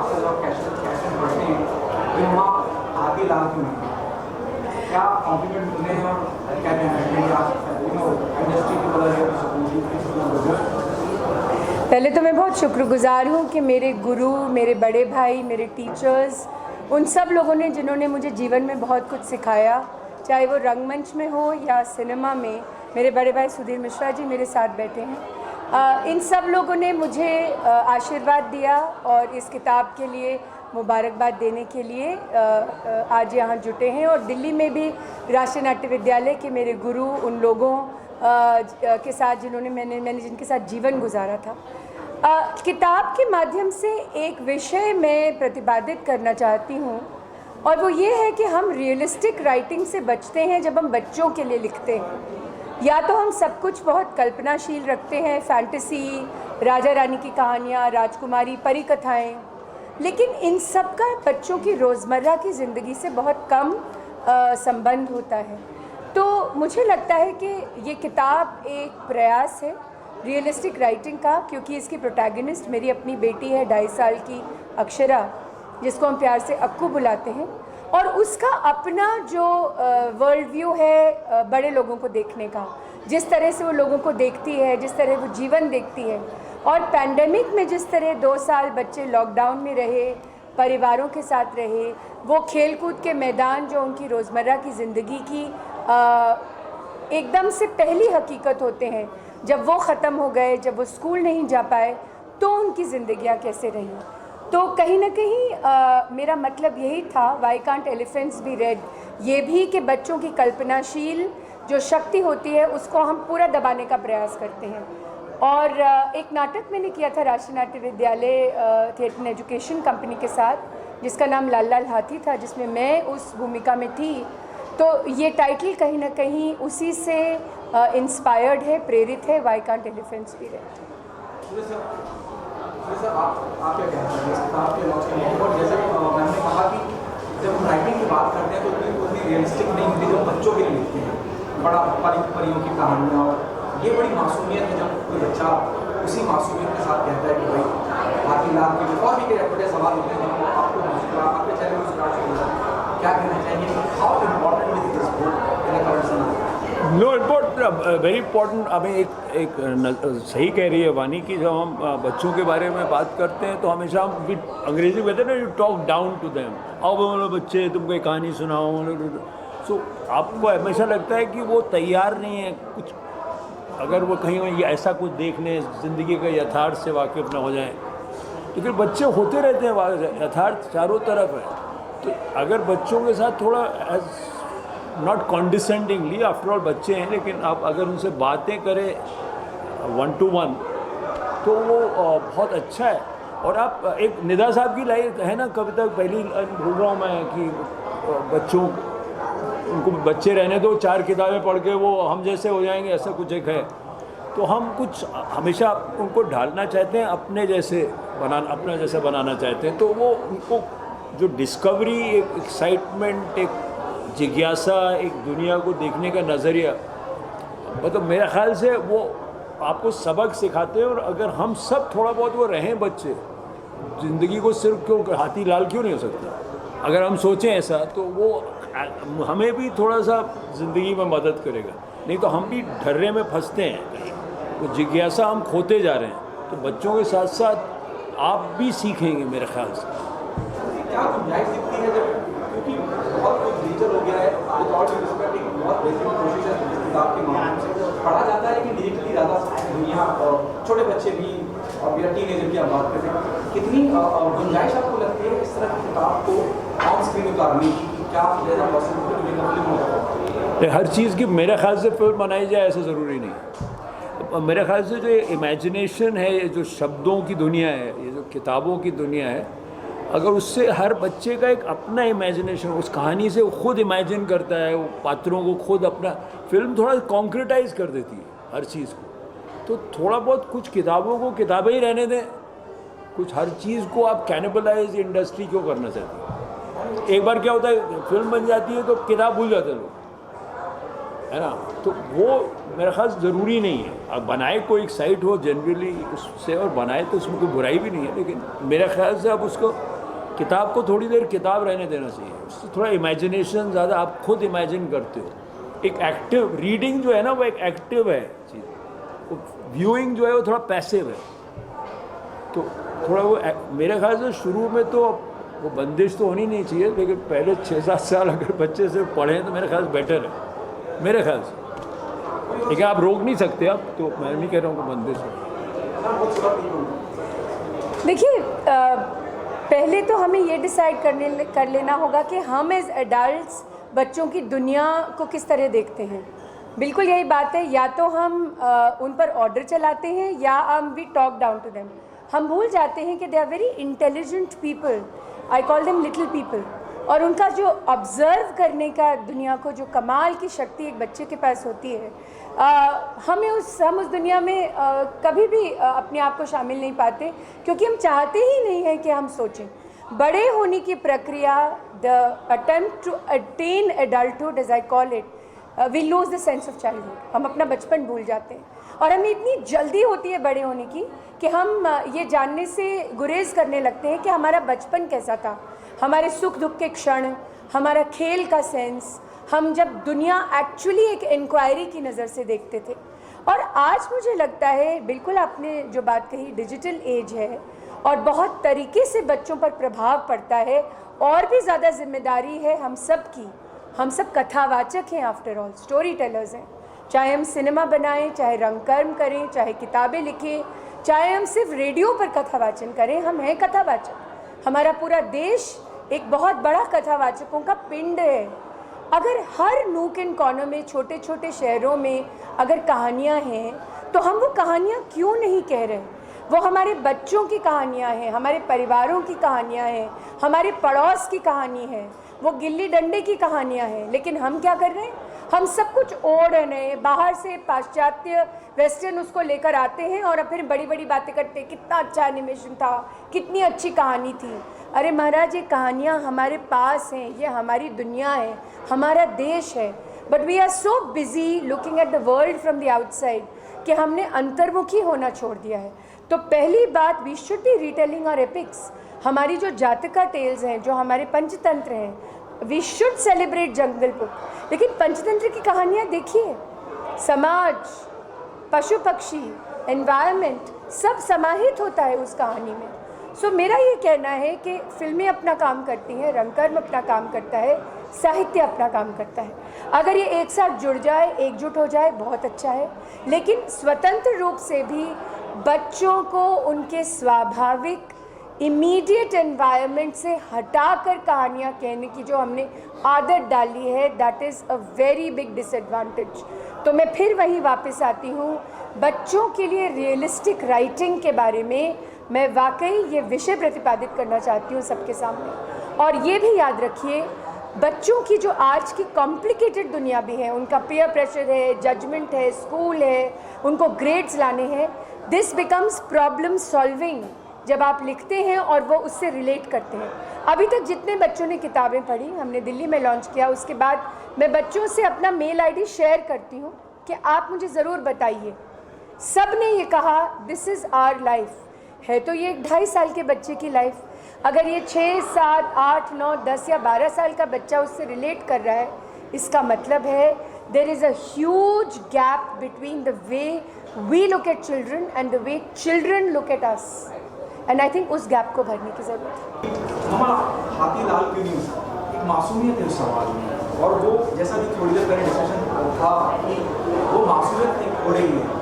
आपका जब कैसेट पढ़ते हैं तो वहाँ आधी लाख क्यों नहीं, क्या कॉम्प्लीमेंट मिलने हैं और क्या कहना है कि आप इंडस्ट्री की वजह पहले तो मैं बहुत शुक्रगुजार हूँ कि मेरे गुरु, मेरे बड़े भाई, मेरे टीचर्स, उन सब लोगों ने जिन्होंने मुझे जीवन में बहुत कुछ सिखाया, चाहे वो रंगमंच में हो या सिनेमा में। मेरे बड़े भाई सुधीर मिश्रा जी मेरे साथ बैठे हैं। इन सब लोगों ने मुझे आशीर्वाद दिया और इस किताब के लिए मुबारकबाद देने के लिए आज यहाँ जुटे हैं। और दिल्ली में भी राष्ट्रीय नाट्य विद्यालय के मेरे गुरु, उन लोगों के साथ जिन्होंने मैंने जिनके साथ जीवन गुजारा था। किताब के माध्यम से एक विषय मैं प्रतिपादित करना चाहती हूँ और वो ये है कि हम रियलिस्टिक राइटिंग से बचते हैं जब हम बच्चों के लिए लिखते हैं। या तो हम सब कुछ बहुत कल्पनाशील रखते हैं, फैंटेसी, राजा रानी की कहानियाँ, राजकुमारी, परी कथाएँ, लेकिन इन सब का बच्चों की रोज़मर्रा की ज़िंदगी से बहुत कम संबंध होता है। तो मुझे लगता है कि ये किताब एक प्रयास है रियलिस्टिक राइटिंग का, क्योंकि इसकी प्रोटैगनिस्ट मेरी अपनी बेटी है 2.5 साल की अक्षरा, जिसको हम प्यार से अक्कू बुलाते हैं, और उसका अपना जो वर्ल्ड व्यू है बड़े लोगों को देखने का, जिस तरह से वो लोगों को देखती है, जिस तरह वो जीवन देखती है, और पैंडेमिक में जिस तरह 2 साल बच्चे लॉकडाउन में रहे, परिवारों के साथ रहे, वो खेल कूद के मैदान जो उनकी रोज़मर्रा की ज़िंदगी की एकदम से पहली हकीकत होते हैं, जब वो ख़त्म हो गए, जब वो स्कूल नहीं जा पाए, तो उनकी ज़िंदगियाँ कैसे रहीं। तो कहीं ना कहीं मेरा मतलब यही था, why can't elephants be red, ये भी कि बच्चों की कल्पनाशील जो शक्ति होती है उसको हम पूरा दबाने का प्रयास करते हैं। और एक नाटक मैंने किया था राष्ट्रीय नाट्य विद्यालय थिएटर एंड एजुकेशन कंपनी के साथ, जिसका नाम लाल लाल हाथी था, जिसमें मैं उस भूमिका में थी। तो ये टाइटल कहीं ना कहीं उसी से इंस्पायर्ड है, प्रेरित है, why can't elephants be red. आप क्या कहते हैं इस किताब के लॉन्च करने के? और जैसे मैंने कहा कि जब हम राइटिंग की बात करते हैं तो उतनी रियलिस्टिक नहीं होती जो बच्चों के लिए लिखते हैं, बड़ा परियों की कहानियाँ, और ये बड़ी मासूमियत है जब कोई बच्चा उसी मासूमियत के साथ कहता है कि भाई आधी लाख के और भी कई बड़े सवाल होते हैं जिनको आपको आपके चेहरे में मुस्कुराहट छोड़ जाता है। क्या कहना चाहिए, how important is this book in a current scenario? Know important, very important. हमें एक सही कह रही है वानी कि जब हम बच्चों के बारे में बात करते हैं तो हमेशा हम अंग्रेजी में कहते हैं ना, you talk down to them, अब बोलो बच्चे तुमको एक कहानी सुनाओ। सो आपको हमेशा लगता है कि वो तैयार नहीं है कुछ, अगर वो कहीं ये ऐसा कुछ देखने, ज़िंदगी का यथार्थ से वाकिफ ना हो जाए। तो फिर बच्चे होते रहते हैं, यथार्थ चारों तरफ है। तो अगर बच्चों के साथ थोड़ा नॉट कॉन्डिसेंडिंगली, आफ्टर ऑल बच्चे हैं, लेकिन आप अगर उनसे बातें करें 1 to 1 तो वो बहुत अच्छा है। और आप एक निदा साहब की लाइन है ना, कविता पहली भूल रहा हूँ मैं, कि बच्चों उनको बच्चे रहने दो, 4 किताबें पढ़ के वो हम जैसे हो जाएंगे, ऐसा कुछ एक है। तो हम कुछ हमेशा उनको ढालना चाहते हैं, अपने जैसे बनाना चाहते हैं। तो वो उनको जो डिस्कवरी, एक एक्साइटमेंट, एक जिज्ञासा, एक दुनिया को देखने का नज़रिया, मतलब मेरे ख्याल से वो आपको सबक सिखाते हैं। और अगर हम सब थोड़ा बहुत वो रहें बच्चे, ज़िंदगी को सिर्फ क्यों हाथी लाल क्यों नहीं हो सकता, अगर हम सोचें ऐसा, तो वो हमें भी थोड़ा सा ज़िंदगी में मदद करेगा। नहीं तो हम भी ढर्रे में फंसते हैं, वो जिज्ञासा हम खोते जा रहे हैं। तो बच्चों के साथ साथ आप भी सीखेंगे मेरे ख्याल से। क्या गुंजाइश दिखती है जब, क्योंकि बहुत कुछ डिजिटल हो गया है, बहुत बेसिक कोशिश है इस किताब के माध्यम से पढ़ा जाता है, लेकिन डिजिटली ज़्यादा दुनिया और छोटे बच्चे भी, और मेरा टीनेजर की आप बात करते हैं, कितनी गुंजाइश आपको लगती है इस तरह की किताब को ऑन स्क्रीन उतारने की? क्या हर चीज़ की मेरे ख्याल से फिल्म बनाई जाए ऐसा ज़रूरी नहीं। मेरे ख्याल से जो इमेजिनेशन है, ये जो शब्दों की दुनिया है, ये जो किताबों की दुनिया है, अगर उससे हर बच्चे का एक अपना इमेजिनेशन, उस कहानी से वो खुद इमेजिन करता है, वो पात्रों को खुद अपना, फिल्म थोड़ा कॉन्क्रिटाइज कर देती है हर चीज़ को। तो थोड़ा बहुत कुछ किताबों को किताबें ही रहने दें, कुछ हर चीज़ को आप कैनिबलाइज इंडस्ट्री क्यों करना चाहते हैं? एक बार क्या होता है, फिल्म बन जाती है तो किताब भूल जाते हैं लोग, है ना। तो वो मेरा ख्याल ज़रूरी नहीं है। आप बनाए, कोई एक साइट हो जनरली उससे और बनाए तो उसमें कोई बुराई भी नहीं है, लेकिन मेरे ख्याल से आप उसको किताब को थोड़ी देर किताब रहने देना चाहिए, उससे थोड़ा इमेजिनेशन ज़्यादा, आप खुद इमेजिन करते हो। एक एक्टिव रीडिंग जो है ना वो एक एक्टिव है चीज़, व्यूइंग जो है वो थोड़ा पैसिव है। तो थोड़ा वो मेरे ख्याल से शुरू में तो वो बंदिश तो होनी नहीं चाहिए, लेकिन पहले 6-7 साल अगर बच्चे से पढ़ें तो मेरे ख्याल से बेटर है, मेरे ख्याल से। लेकिन आप रोक नहीं सकते, अब तो मैं नहीं कह रहा हूँ कि बंदिश हो। देखिए, पहले तो हमें ये डिसाइड कर लेना होगा कि हम एज एडल्ट्स बच्चों की दुनिया को किस तरह देखते हैं। बिल्कुल यही बात है, या तो हम उन पर ऑर्डर चलाते हैं या we talk down to them. हम भूल जाते हैं कि they are very intelligent people, I call them little people, और उनका जो ऑब्ज़र्व करने का दुनिया को जो कमाल की शक्ति एक बच्चे के पास होती है, हम उस दुनिया में कभी भी अपने आप को शामिल नहीं पाते, क्योंकि हम चाहते ही नहीं हैं कि हम सोचें। बड़े होने की प्रक्रिया, the attempt to attain adulthood as I call it, we lose the sense of childhood. हम अपना बचपन भूल जाते हैं, और हमें इतनी जल्दी होती है बड़े होने की कि हम ये जानने से गुरेज करने लगते हैं कि हमारा बचपन कैसा था, हमारे सुख दुख के क्षण, हमारा खेल का सेंस, हम जब दुनिया एक्चुअली एक इंक्वायरी की नज़र से देखते थे। और आज मुझे लगता है, बिल्कुल आपने जो बात कही, डिजिटल एज है और बहुत तरीके से बच्चों पर प्रभाव पड़ता है, और भी ज़्यादा जिम्मेदारी है हम सब की। हम सब कथावाचक हैं, आफ्टर ऑल स्टोरी टेलर्स हैं। चाहे हम सिनेमा बनाएं, चाहे रंगकर्म करें, चाहे किताबें लिखें, चाहे हम सिर्फ रेडियो पर कथावाचन करें, हम हैं कथावाचक। हमारा पूरा देश एक बहुत बड़ा कथावाचकों का पिंड है। अगर हर नूक एंड कॉर्नर में, छोटे छोटे शहरों में अगर कहानियाँ हैं, तो हम वो कहानियाँ क्यों नहीं कह रहे? वो हमारे बच्चों की कहानियाँ हैं, हमारे परिवारों की कहानियाँ हैं, हमारे पड़ोस की कहानी है, वो गिल्ली डंडे की कहानियाँ हैं। लेकिन हम क्या कर रहे हैं? हम सब कुछ ओढ़ रहे हैं, बाहर से पाश्चात्य वेस्टर्न उसको लेकर आते हैं और फिर बड़ी बड़ी बातें करते हैं, कितना अच्छा एनिमेशन था, कितनी अच्छी कहानी थी। अरे महाराज, ये कहानियाँ हमारे पास हैं, ये हमारी दुनिया है, हमारा देश है, but we are so busy looking at the world from the outside कि हमने अंतर्मुखी होना छोड़ दिया है। तो पहली बात, we should be retelling our epics. हमारी जो जातका टेल्स हैं, जो हमारे पंचतंत्र हैं, we should celebrate Jungle Book. लेकिन पंचतंत्र की कहानियाँ देखिए, समाज, पशु पक्षी, एनवायरनमेंट, सब समाहित होता है उस कहानी में। सो मेरा ये कहना है कि फिल्में अपना काम करती हैं, रंगकर्म अपना काम करता है, साहित्य अपना काम करता है। अगर ये एक साथ जुड़ जाए, एकजुट हो जाए, बहुत अच्छा है। लेकिन स्वतंत्र रूप से भी बच्चों को उनके स्वाभाविक इमीडिएट एनवायरनमेंट से हटाकर कहानियाँ कहने की जो हमने आदत डाली है, that is a very big disadvantage. तो मैं फिर वहीं वापस आती हूँ, बच्चों के लिए रियलिस्टिक राइटिंग के बारे में मैं वाकई ये विषय प्रतिपादित करना चाहती हूँ सबके सामने। और ये भी याद रखिए, बच्चों की जो आज की कॉम्प्लिकेटेड दुनिया भी है, उनका पीयर प्रेशर है, जजमेंट है, स्कूल है, उनको ग्रेड्स लाने हैं, दिस बिकम्स प्रॉब्लम सॉल्विंग जब आप लिखते हैं और वो उससे रिलेट करते हैं। अभी तक जितने बच्चों ने किताबें पढ़ी, हमने दिल्ली में लॉन्च किया, उसके बाद मैं बच्चों से अपना मेल आईडी शेयर करती हूँ कि आप मुझे ज़रूर बताइए। सब ने ये कहा, दिस इज़ आवर लाइफ। है तो ये 2.5 साल के बच्चे की लाइफ, अगर ये 6, 7, 8, 9, 10 या 12 साल का बच्चा उससे रिलेट कर रहा है, इसका मतलब है there is a huge gap between the way we look at children and the way children look at us, and I think उस गैप को भरने की ज़रूरत है। हमारा हाथीलाल की न्यूज़, एक मासूमियत है उस सवाल में, और वो जैसा कि थोड़ी देर पहले डिस्कशन था कि वो मासूमियत एक हो रही है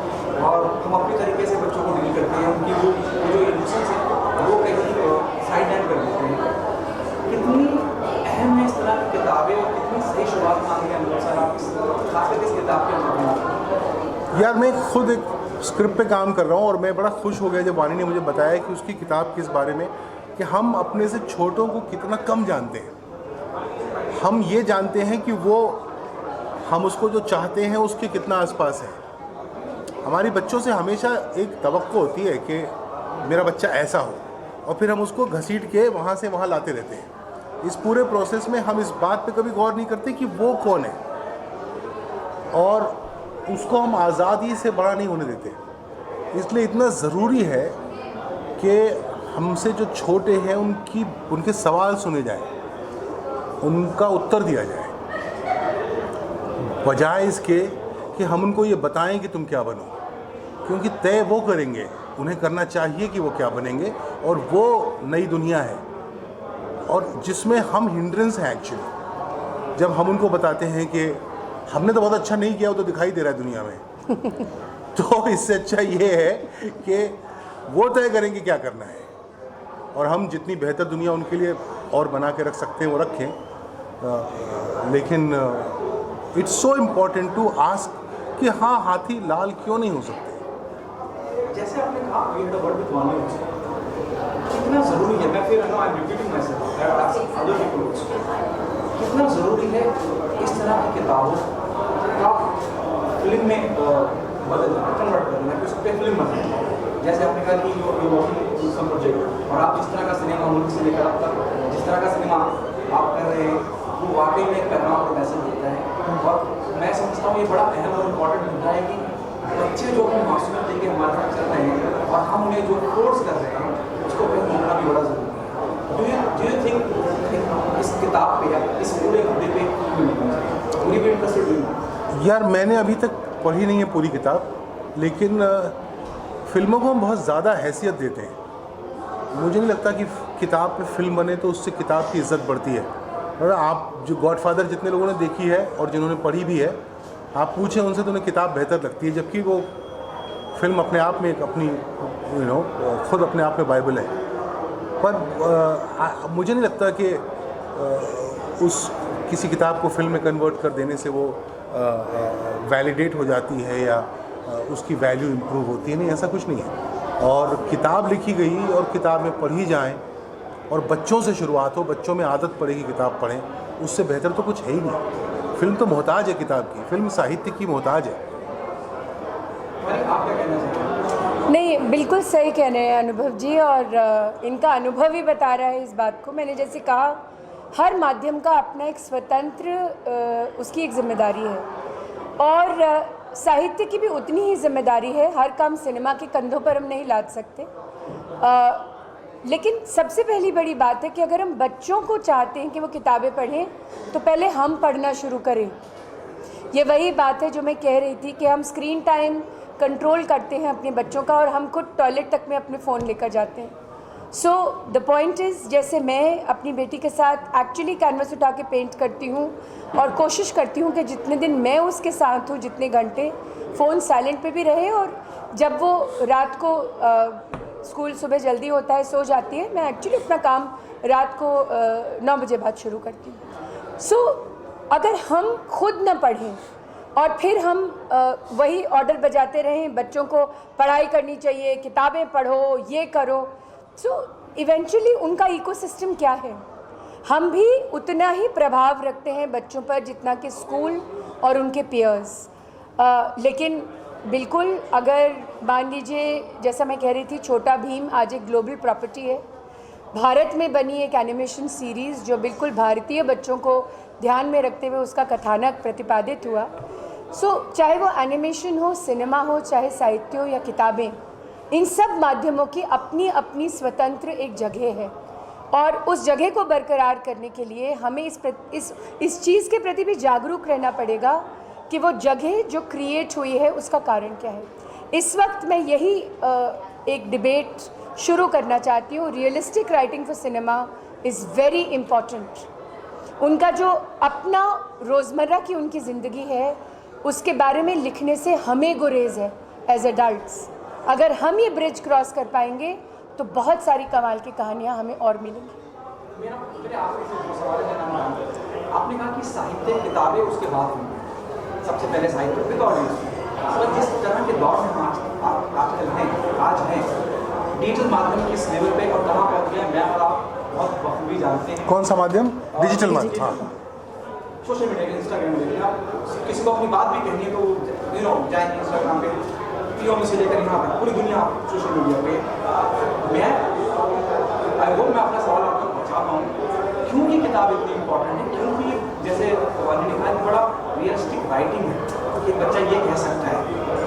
और हम अपने तरीके से बच्चों को डील करते हैं, उनकी वो जो इमोशंस हैं वो कहीं साइड लाइन कर देते हैं। कितनी अहम है इस तरह की किताबें और कितनी सही शुरुआत मांगे हैं सर आप खास करके इस किताब के अंदर? यार, मैं खुद एक स्क्रिप्ट पे काम कर रहा हूँ और मैं बड़ा खुश हो गया जब वानी ने मुझे बताया कि उसकी किताब किस बारे में, कि हम अपने से छोटों को कितना कम जानते हैं। हम ये जानते हैं कि वो हम उसको जो चाहते हैं उसके कितना आसपास है। हमारी बच्चों से हमेशा एक तवक्को होती है कि मेरा बच्चा ऐसा हो, और फिर हम उसको घसीट के वहाँ से वहाँ लाते रहते हैं। इस पूरे प्रोसेस में हम इस बात पे कभी गौर नहीं करते कि वो कौन है, और उसको हम आज़ादी से बड़ा नहीं होने देते। इसलिए इतना ज़रूरी है कि हमसे जो छोटे हैं उनके सवाल सुने जाएं, उनका उत्तर दिया जाए, बजाय इसके कि हम उनको ये बताएं कि तुम क्या बनो, क्योंकि तय वो करेंगे, उन्हें करना चाहिए कि वो क्या बनेंगे, और वो नई दुनिया है और जिसमें हम हिंड्रेंस हैं एक्चुअली। जब हम उनको बताते हैं कि हमने तो बहुत अच्छा नहीं किया, वो तो दिखाई दे रहा है दुनिया में तो इससे अच्छा ये है कि वो तय करेंगे क्या करना है, और हम जितनी बेहतर दुनिया उनके लिए और बना के रख सकते हैं वो रखें। लेकिन it's so important to ask कि हाँ, हाथी लाल क्यों नहीं हो सकते। जैसे आपने कहा वर्ड विद वॉल्यूम्स, कितना ज़रूरी है, मैं फिर I am repeating my self, other people also, कितना ज़रूरी है इस तरह की किताबों का फिल्म में बदल कन्वर्ट करना, कि उस पर फिल्म बने। जैसे आपने कहा कि यू वर्किंग सम प्रोजेक्ट, और आप जिस तरह का सिनेमा मुल्क से लेकर अब तक जिस तरह का सिनेमा आप कर रहे हैं, वो वाकई में एक पैगाम और मैसेज देता है। और मैं समझता हूँ ये बड़ा अहम और इम्पॉर्टेंट मुद्दा है कि बच्चे जो अपनी मासूमियत लेके हमारे साथ चल रहे हैं और हम उन्हें जो फोर्स कर रहे हैं उसको कहीं रोकना भी बड़ा ज़रूरी है। डू यू थिंक इस किताब पे या इस पूरे मुद्दे पे पूरी भी इंटरेस्टेड हुई? यार, मैंने अभी तक पढ़ी नहीं है पूरी किताब, लेकिन फिल्मों को हम बहुत ज़्यादा हैसियत देते हैं। मुझे नहीं लगता कि किताब पे फिल्म बने तो उससे किताब की इज़्ज़त बढ़ती है। और आप जो गॉडफादर जितने लोगों ने देखी है और जिन्होंने पढ़ी भी है, आप पूछें उनसे तो उन्हें किताब बेहतर लगती है, जबकि वो फिल्म अपने आप में एक अपनी खुद अपने आप में बाइबल है। पर मुझे नहीं लगता कि उस किसी किताब को फिल्म में कन्वर्ट कर देने से वो वैलिडेट हो जाती है या उसकी वैल्यू इम्प्रूव होती है। नहीं, ऐसा कुछ नहीं है। और किताब लिखी गई और किताब में पढ़ी जाए और बच्चों से शुरुआत हो, बच्चों में आदत पड़ेगी किताब पढ़ें, उससे बेहतर तो कुछ है ही नहीं। फिल्म तो मोहताज है किताब की, फिल्म साहित्य की मोहताज है। आप क्या कहना चाहते हैं? नहीं, बिल्कुल सही कह रहे हैं अनुभव जी, और इनका अनुभव ही बता रहा है इस बात को। मैंने जैसे कहा, हर माध्यम का अपना एक स्वतंत्र उसकी एक जिम्मेदारी है, और साहित्य की भी उतनी ही जिम्मेदारी है। हर काम सिनेमा के कंधों पर हम नहीं लाद सकते। लेकिन सबसे पहली बड़ी बात है कि अगर हम बच्चों को चाहते हैं कि वो किताबें पढ़ें, तो पहले हम पढ़ना शुरू करें। ये वही बात है जो मैं कह रही थी कि हम स्क्रीन टाइम कंट्रोल करते हैं अपने बच्चों का, और हम खुद टॉयलेट तक में अपने फ़ोन लेकर जाते हैं। सो द पॉइंट इज़, जैसे मैं अपनी बेटी के साथ एक्चुअली कैनवस उठा के पेंट करती हूँ और कोशिश करती हूँ कि जितने दिन मैं उसके साथ हूँ, जितने घंटे, फ़ोन साइलेंट पे भी रहे, और जब वो रात को स्कूल सुबह जल्दी होता है, सो जाती है, मैं एक्चुअली अपना काम रात को 9 बजे बाद शुरू करती हूँ। सो अगर हम खुद न पढ़ें और फिर हम वही ऑर्डर बजाते रहें, बच्चों को पढ़ाई करनी चाहिए, किताबें पढ़ो, ये करो, सो इवेंचुअली उनका इकोसिस्टम क्या है? हम भी उतना ही प्रभाव रखते हैं बच्चों पर जितना कि स्कूल और उनके पीयर्स। लेकिन बिल्कुल, अगर मान लीजिए, जैसा मैं कह रही थी, छोटा भीम आज एक ग्लोबल प्रॉपर्टी है। भारत में बनी एक एनिमेशन सीरीज़ जो बिल्कुल भारतीय बच्चों को ध्यान में रखते हुए उसका कथानक प्रतिपादित हुआ। सो चाहे वो एनिमेशन हो, सिनेमा हो, चाहे साहित्य हो या किताबें, इन सब माध्यमों की अपनी अपनी स्वतंत्र एक जगह है, और उस जगह को बरकरार करने के लिए हमें इस चीज़ के प्रति भी जागरूक रहना पड़ेगा कि वो जगह जो क्रिएट हुई है उसका कारण क्या है। इस वक्त मैं यही एक डिबेट शुरू करना चाहती हूँ। Realistic writing for cinema is very important. उनका जो अपना रोज़मर्रा की उनकी ज़िंदगी है, उसके बारे में लिखने से हमें गुरेज है एज एडल्ट्स। अगर हम ये ब्रिज क्रॉस कर पाएंगे तो बहुत सारी कमाल की कहानियाँ हमें और मिलेंगी। मेरे आपसे दो सवाल है। आपने कहा कि साहित्य किताबें उसके बाद होंगी, सबसे पहले साहित्य फिर ऑडियंस। और जिस तरह के दौर में आजकल हैं, आज हैं, डिजिटल माध्यम किस लेवल पे और कहाँ पहुँच गया, मैं और आप बहुत बखूबी जानते हैं। कौन सा माध्यम? डिजिटल माध्यम। हाँ, सोशल मीडिया, इंस्टाग्राम में आप किसी को अपनी बात भी कहनी है तो जाएंगे इंस्टाग्राम पे, पीओ में से लेकर यहाँ तक पूरी दुनिया सोशल मीडिया पे। मैं आई होप मैं अपना सवाल आप तक पहुँचा पाऊँ, क्यों ये किताब इतनी इम्पोर्टेंट है? क्योंकि जैसे वानी ने कहा, बड़ा रियलिस्टिक राइटिंग है कि बच्चा ये कह सकता है,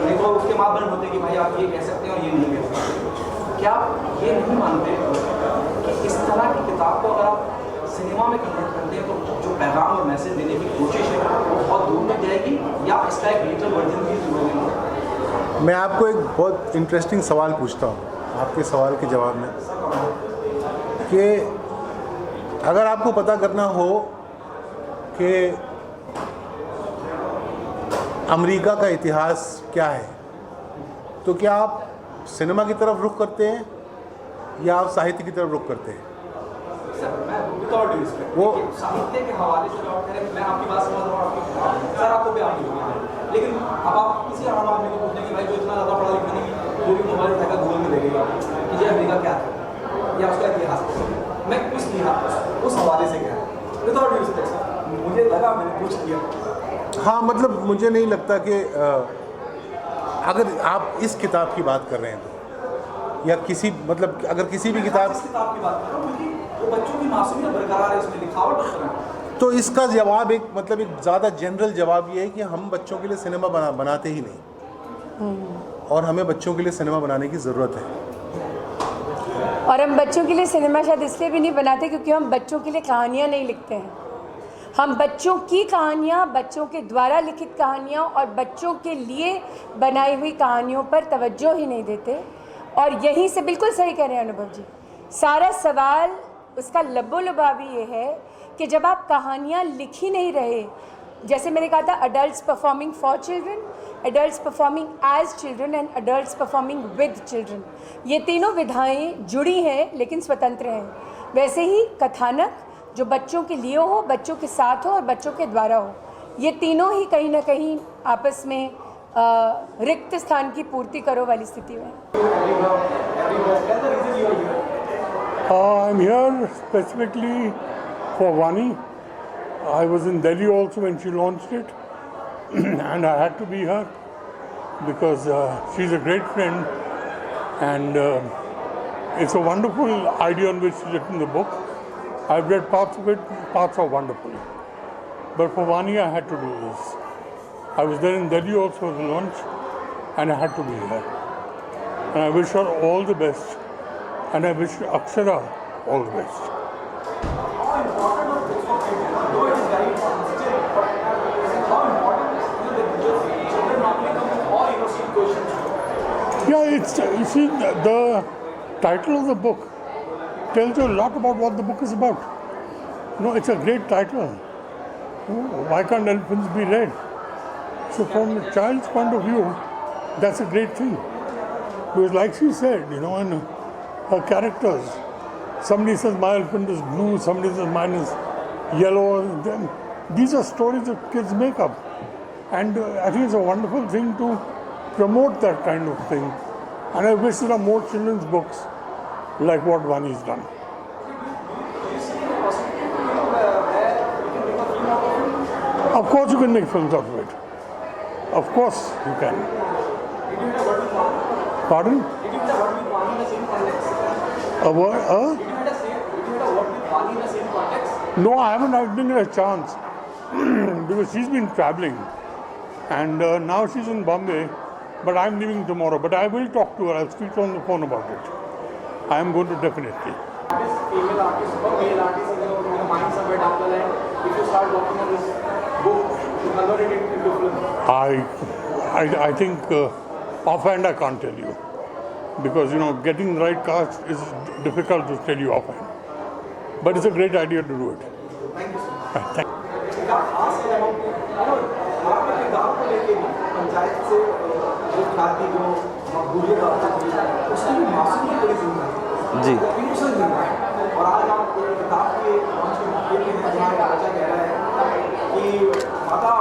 नहीं तो उसके मापदंड होते हैं कि भाई आप ये कह सकते हैं और ये नहीं कह सकते। क्या आप ये नहीं मानते कि इस तरह की किताब को अगर आप सिनेमा में कन्वर्ट करते हैं तो जो पैगाम और मैसेज देने की कोशिश है वो बहुत दूर तक जाएगी, या इसका एक डिजिटल वर्जन भी जरूरी है? मैं आपको एक बहुत इंटरेस्टिंग सवाल पूछता हूँ आपके सवाल के जवाब में, कि अगर आपको पता करना हो कि अमेरिका का इतिहास क्या है, तो क्या आप सिनेमा की तरफ रुख करते हैं या आप साहित्य की तरफ रुख करते हैं? सर मैं विदाउट रिस्पेक्ट वो साहित्य के हवाले से बात करें, मैं आपकी बात समझ रहा हूँ, सर आपको भी आपकी होगी, लेकिन अब आप किसी आम आदमी को पूछने की भाई जो इतना ज़्यादा पढ़ा लिखा नहीं, वो भी मोबाइल उठाकर गूगल में देखेगा कि ये अमेरिका क्या था या उसका इतिहास क्या है। मैं उस हवाले से क्या है, विदाउट रिस्पेक्ट मुझे लगा मैंने पूछ लिया। हाँ, मतलब मुझे नहीं लगता कि अगर आप इस किताब की बात कर रहे हैं तो, या किसी मतलब अगर किसी भी किताब की बात कर रहा हूँ, क्योंकि वो बच्चों की मासूमियत बरकरार है, उसमें लिखावट, तो इसका जवाब एक मतलब एक ज़्यादा जनरल जवाब ये है कि हम बच्चों के लिए सिनेमा बनाते ही नहीं, और हमें बच्चों के लिए सिनेमा बनाने की ज़रूरत है। और हम बच्चों के लिए सिनेमा शायद इसलिए भी नहीं बनाते क्योंकि हम बच्चों के लिए कहानियाँ नहीं लिखते हैं। हम बच्चों की कहानियाँ, बच्चों के द्वारा लिखित कहानियाँ और बच्चों के लिए बनाई हुई कहानियों पर तवज्जो ही नहीं देते। और यहीं से बिल्कुल सही कह रहे हैं अनुभव जी, सारा सवाल उसका लबो-लुबावी ये है कि जब आप कहानियाँ लिख ही नहीं रहे, जैसे मैंने कहा था adults performing for children, adults performing as children and adults performing with children, ये तीनों विधाएं जुड़ी हैं लेकिन स्वतंत्र हैं। वैसे ही कथानक जो बच्चों के लिए हो, बच्चों के साथ हो और बच्चों के द्वारा हो, ये तीनों ही कहीं ना कहीं आपस में रिक्त स्थान की पूर्ति करो वाली स्थिति में। I'm here specifically for Vani. I was in Delhi also when she launched it and I had to be here because she's a great friend and it's a wonderful idea on which she's written the book. I've read parts of it, parts are wonderful. But for Vani I had to do this. I was there in Delhi also for the launch and I had to be here. And I wish her all the best. And I wish Akshara all the best. how important is this for children? Though it is very sensitive, but how important is it that children normally come with all innocent questions? Yeah, it's you see the title of the book tells you a lot about what the book is about. No, it's a great title. Why can't elephants be read? So from a child's point of view, that's a great thing. Because like she said, you know, and her characters, somebody says my elephant is blue, somebody says mine is yellow. Then these are stories that kids make up. And I think it's a wonderful thing to promote that kind of thing. And I wish there are more children's books like what Vani's done. Of course you can make films out of it. Of course you can. Pardon? Did you have a word with Vani in the same context? A word? Did you have a word with Vani in the same context? No, I didn't get a chance because she's been traveling and now she's in Bombay, but I'm leaving tomorrow. But I will talk to her. I'll speak to her on the phone about it. I am going to definitely. Artists, female artists, or male artists in your mind somewhere down the line, if you start working on this book, to convert it into film? I think offhand I can't tell you because you know getting the right cast is difficult to tell you offhand. But it's a great idea to do it. Thank you, sir. Thank you. खास है जब आपके किरदार को लेके भी पंचायत से जो खाती जो मकबूलियत आती है उसकी भी मासूमियत बड़ी जिंदा है जी, इमोशनल जिंदा है। और आज आप किताब के लॉन्च के मौके पे हैं जहाँ एक बच्चा कह रहा है कि माता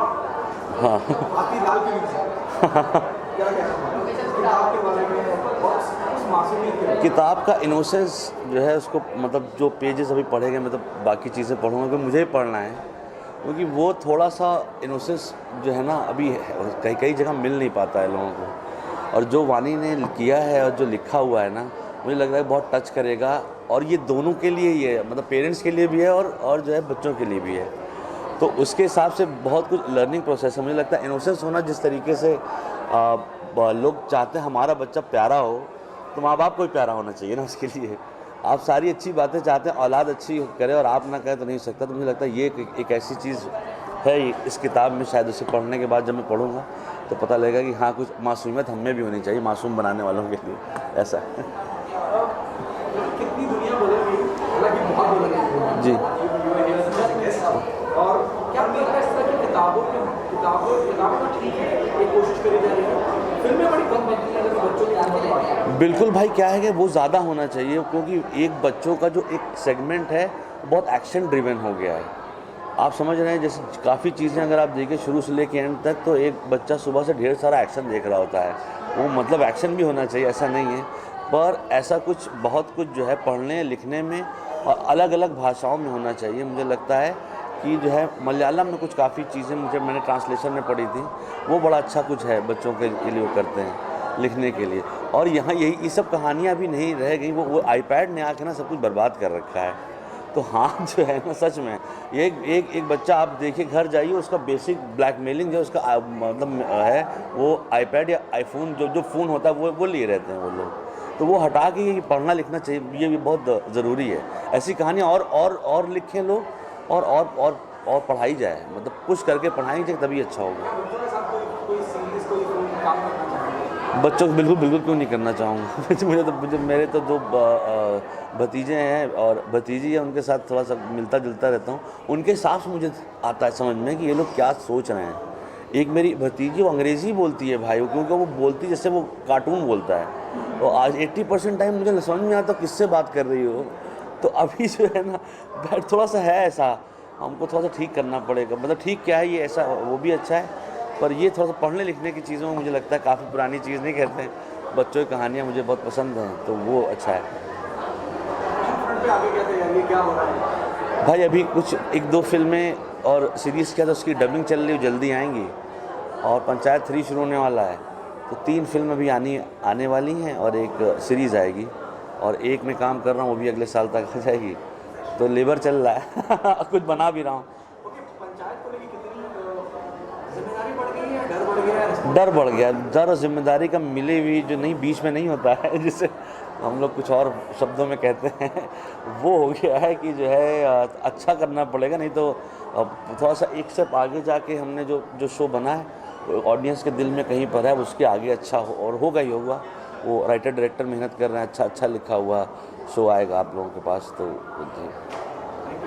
आती लाल की क्या कहते हैं किताब के बारे में और उस मासूमियत के किताब का इनोसेंस जो है उसको मतलब जो पेजेस अभी पढ़े गए मतलब बाकी चीज़ें पढ़ूँगा क्योंकि मुझे ही पढ़ना है, क्योंकि वो थोड़ा सा इनोसेंस जो है ना अभी कई कई जगह मिल नहीं पाता है लोगों को। और जो वानी ने किया है और जो लिखा हुआ है ना मुझे लग रहा है बहुत टच करेगा। और ये दोनों के लिए ही है, मतलब पेरेंट्स के लिए भी है और जो है बच्चों के लिए भी है। तो उसके हिसाब से बहुत कुछ लर्निंग प्रोसेस है। मुझे लगता है इनोसेंस होना जिस तरीके से लोग चाहते हैं हमारा बच्चा प्यारा हो, तो माँ बाप को भी प्यारा होना चाहिए ना उसके लिए। आप सारी अच्छी बातें चाहते हैं, औलाद अच्छी करे और आप ना कहें तो नहीं हो सकता। तो मुझे लगता है ये एक ऐसी चीज़ है इस किताब में, शायद उसे पढ़ने के बाद जब मैं पढ़ूंगा तो पता लगेगा कि हाँ, कुछ मासूमियत हमें भी होनी चाहिए, मासूम बनाने वालों के लिए, ऐसा है। कितनी दुनिया बदल गई, हालांकि बहुत बदल गई जी। और क्या आपको लगता है इस तरह की किताबों का ठीक है, एक कोशिश करी जा रही है, फिल्में बड़ी कम बनती हैं अगर बच्चों की आगे। बिल्कुल भाई, क्या है कि वो ज़्यादा होना चाहिए, क्योंकि एक बच्चों का जो एक सेगमेंट है बहुत एक्शन ड्रिवन हो गया है। आप समझ रहे हैं, जैसे काफ़ी चीज़ें अगर आप देखें शुरू से लेकर एंड तक, तो एक बच्चा सुबह से ढेर सारा एक्शन देख रहा होता है। वो मतलब एक्शन भी होना चाहिए, ऐसा नहीं है, पर ऐसा कुछ बहुत कुछ जो है पढ़ने लिखने में और अलग अलग भाषाओं में होना चाहिए। मुझे लगता है कि जो है मलयालम में कुछ काफ़ी चीज़ें मैंने ट्रांसलेशन में पढ़ी थी, वो बड़ा अच्छा कुछ है बच्चों के लिए वो करते हैं लिखने के लिए। और यहाँ यही ये सब कहानियाँ भी नहीं रह गई, वो आईपैड ने आके ना सब कुछ बर्बाद कर रखा है। तो हाँ जो है ना, सच में एक बच्चा आप देखिए, घर जाइए, उसका बेसिक ब्लैकमेलिंग जो उसका मतलब है, वो आईपैड या आईफोन जो फ़ोन होता है वो लिए रहते हैं वो लोग। तो वो हटा के ये पढ़ना लिखना चाहिए, ये भी बहुत ज़रूरी है। ऐसी कहानियाँ और लिखें लोग और पढ़ाई जाए, मतलब कुछ करके पढ़ाई जाए, तभी अच्छा होगा। कोई सीरीज कोई फिल्म काम करना चाहिए बच्चों को बिल्कुल क्यों नहीं करना चाहूँगा। मुझे मेरे तो दो भतीजे हैं और भतीजी है, उनके साथ थोड़ा सा मिलता जुलता रहता हूँ। उनके हिसाब से मुझे आता है समझ में कि ये लोग क्या सोच रहे हैं। एक मेरी भतीजी वो अंग्रेज़ी बोलती है भाई, क्योंकि वो बोलती जैसे वो कार्टून बोलता है। तो आज 80% टाइम मुझे समझ में आता किससे बात कर रही हो। तो अभी जो है ना, थोड़ा सा है ऐसा, हमको थोड़ा सा ठीक करना पड़ेगा। मतलब ठीक क्या है ये, ऐसा वो भी अच्छा है, पर ये थोड़ा सा पढ़ने लिखने की चीज़ों में मुझे लगता है काफ़ी पुरानी चीज़ नहीं कहते हैं, बच्चों की कहानियाँ मुझे बहुत पसंद हैं, तो वो अच्छा है। फ्रंट पे आगे क्या तैयारी, क्या हो रहा है भाई अभी कुछ 1-2 फिल्में और सीरीज़ क्या, तो उसकी डबिंग चल रही है, जल्दी आएंगी। और पंचायत 3 शुरू होने वाला है, तो 3 फिल्म अभी आने वाली हैं और एक सीरीज़ आएगी, और एक में काम कर रहा हूँ, वो भी अगले साल तक आ जाएगी। तो लेबर चल रहा है कुछ बना भी रहा हूँ। पंचायत को लेकर कितनी जिम्मेदारी बढ़ गई है, डर बढ़ गया है? डर बढ़ गया, डर और जिम्मेदारी का मिले हुई जो नहीं बीच में नहीं होता है, जिसे हम लोग कुछ और शब्दों में कहते हैं, वो हो गया है कि जो है अच्छा करना पड़ेगा, नहीं तो थोड़ा सा एक स्टेप आगे जाके हमने जो शो बना है ऑडियंस के दिल में कहीं पर है, उसके आगे अच्छा और होगा ही होगा। वो राइटर डायरेक्टर मेहनत कर रहे हैं, अच्छा लिखा हुआ शो आएगा आप लोगों के पास, तो